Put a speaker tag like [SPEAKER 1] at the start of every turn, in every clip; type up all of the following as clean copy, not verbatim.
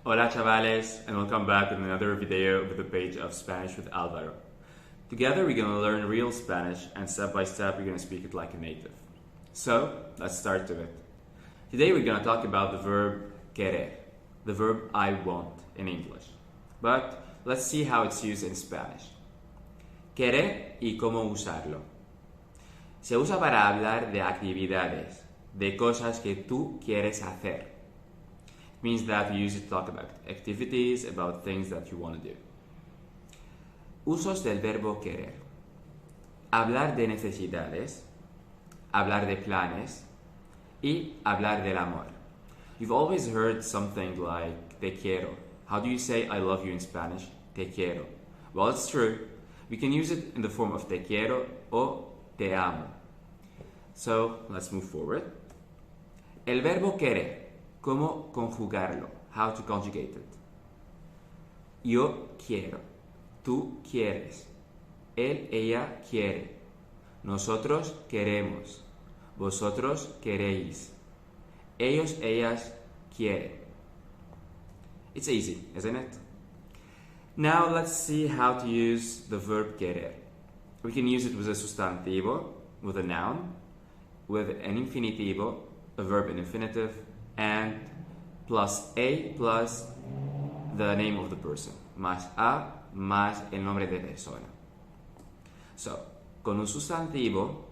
[SPEAKER 1] Hola chavales, and welcome back with another video with the page of Spanish with Alvaro. Together we're going to learn real Spanish, and step by step we're going to speak it like a native. So, let's start to it. Today we're going to talk about the verb querer, the verb I want in English. But let's see how it's used in Spanish. Querer y cómo usarlo. Se usa para hablar de actividades, de cosas que tú quieres hacer. It means that you use it to talk about activities, about things that you want to do. Usos del verbo querer. Hablar de necesidades, hablar de planes, y hablar del amor. You've always heard something like te quiero. How do you say I love you in Spanish? Te quiero. Well, it's true. We can use it in the form of te quiero o te amo. So, let's move forward. El verbo querer. ¿Cómo conjugarlo? How to conjugate it. Yo quiero. Tú quieres. Él, ella quiere. Nosotros queremos. Vosotros queréis. Ellos, ellas quieren. It's easy, isn't it? Now let's see how to use the verb querer. We can use it with a sustantivo, with a noun, with an infinitivo, a verb in infinitive, and plus a plus the name of the person. Más a más el nombre de persona. So, con un sustantivo,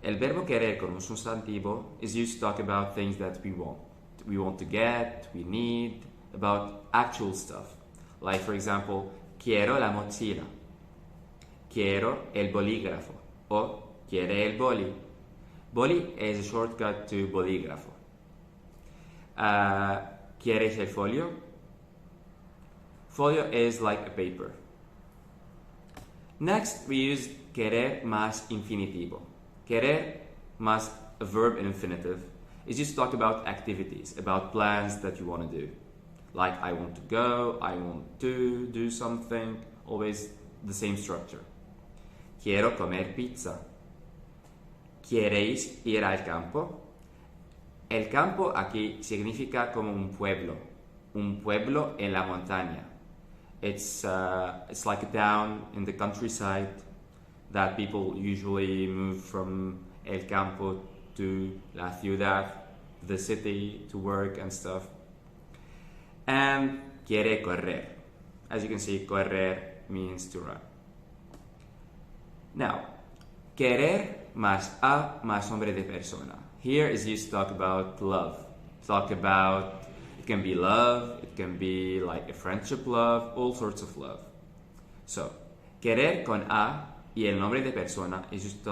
[SPEAKER 1] el verbo querer con un sustantivo is used to talk about things that we want. We want to get, we need, about actual stuff. Like, for example, quiero la mochila. Quiero el bolígrafo. O quiere el boli. Boli is a shortcut to bolígrafo. ¿Quieres el folio? Folio is like a paper. Next, we use querer más infinitivo. Querer más a verb in infinitive is just to talk about activities, about plans that you want to do. Like, I want to go, I want to do something, always the same structure. Quiero comer pizza. ¿Queréis ir al campo? El campo aquí significa como un pueblo en la montaña. It's like a town in the countryside that people usually move from el campo to la ciudad, the city, to work and stuff. And quiere correr. As you can see, correr means to run. Now, querer más a más nombre de persona. Here is used to talk about love. Talk about, it can be love, it can be like a friendship love, all sorts of love. So, querer con a y el nombre de persona is used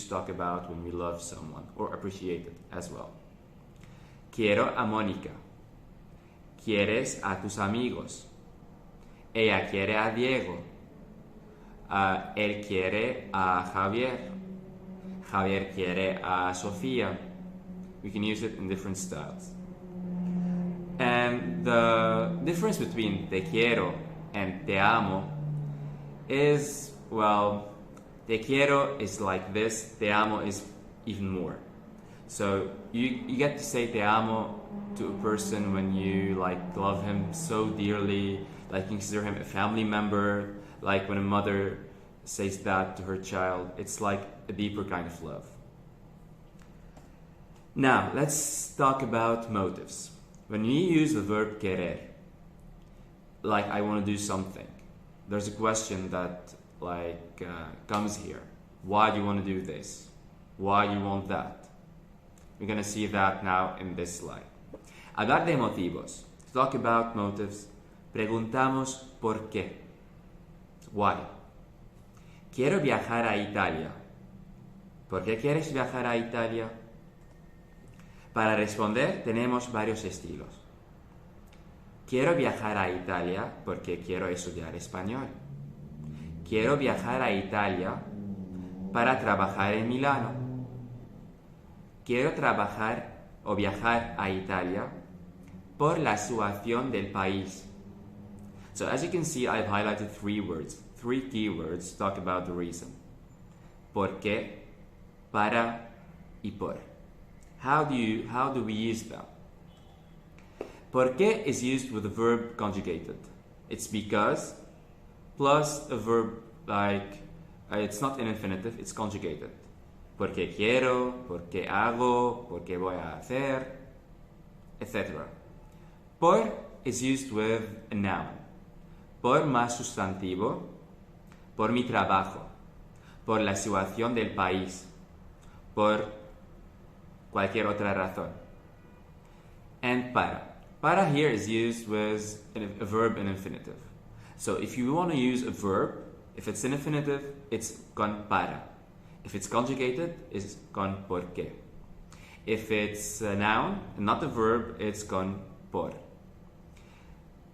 [SPEAKER 1] to talk about when we love someone or appreciate it as well. Quiero a Mónica. Quieres a tus amigos. Ella quiere a Diego. Él quiere a Javier. Javier quiere a Sofía. We can use it in different styles. And the difference between te quiero and te amo is, well, te quiero is like this, te amo is even more. So you get to say te amo to a person when you like love him so dearly, like you consider him a family member, like when a mother says that to her child. It's like a deeper kind of love. Now, let's talk about motives. When we use the verb querer, like I want to do something, there's a question that comes here. Why do you want to do this? Why do you want that? We're going to see that now in this slide. Hablar de motivos. To talk about motives, preguntamos por qué. Why? Quiero viajar a Italia. ¿Por qué quieres viajar a Italia? Para responder tenemos varios estilos. Quiero viajar a Italia porque quiero estudiar español. Quiero viajar a Italia para trabajar en Milano. Quiero trabajar o viajar a Italia por la situación del país. So as you can see, I've highlighted three keywords to talk about the reason. ¿Por qué? Para y por. How do we use them? Porque is used with the verb conjugated. It's because plus a verb like it's not an infinitive, it's conjugated. Porque quiero, porque hago, porque voy a hacer, etc. Por is used with a noun. Por más sustantivo, por mi trabajo, por la situación del país, por cualquier otra razón. And para. Para here is used with a verb in infinitive. So if you want to use a verb, if it's an infinitive, it's con para. If it's conjugated, it's con porque. If it's a noun, not a verb, it's con por.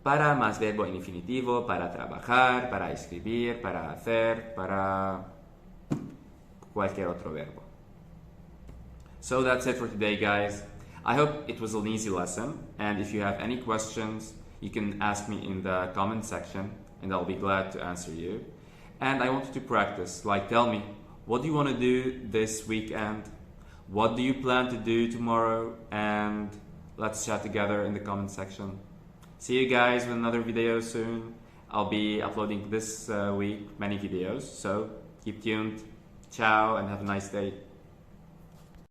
[SPEAKER 1] Para más verbo en infinitivo, para trabajar, para escribir, para hacer, para cualquier otro verbo. So that's it for today, guys. I hope it was an easy lesson, and if you have any questions, you can ask me in the comment section, and I'll be glad to answer you. And I want you to practice, like tell me, what do you want to do this weekend? What do you plan to do tomorrow? And let's chat together in the comment section. See you guys with another video soon. I'll be uploading this week many videos, so keep tuned. Ciao and have a nice day.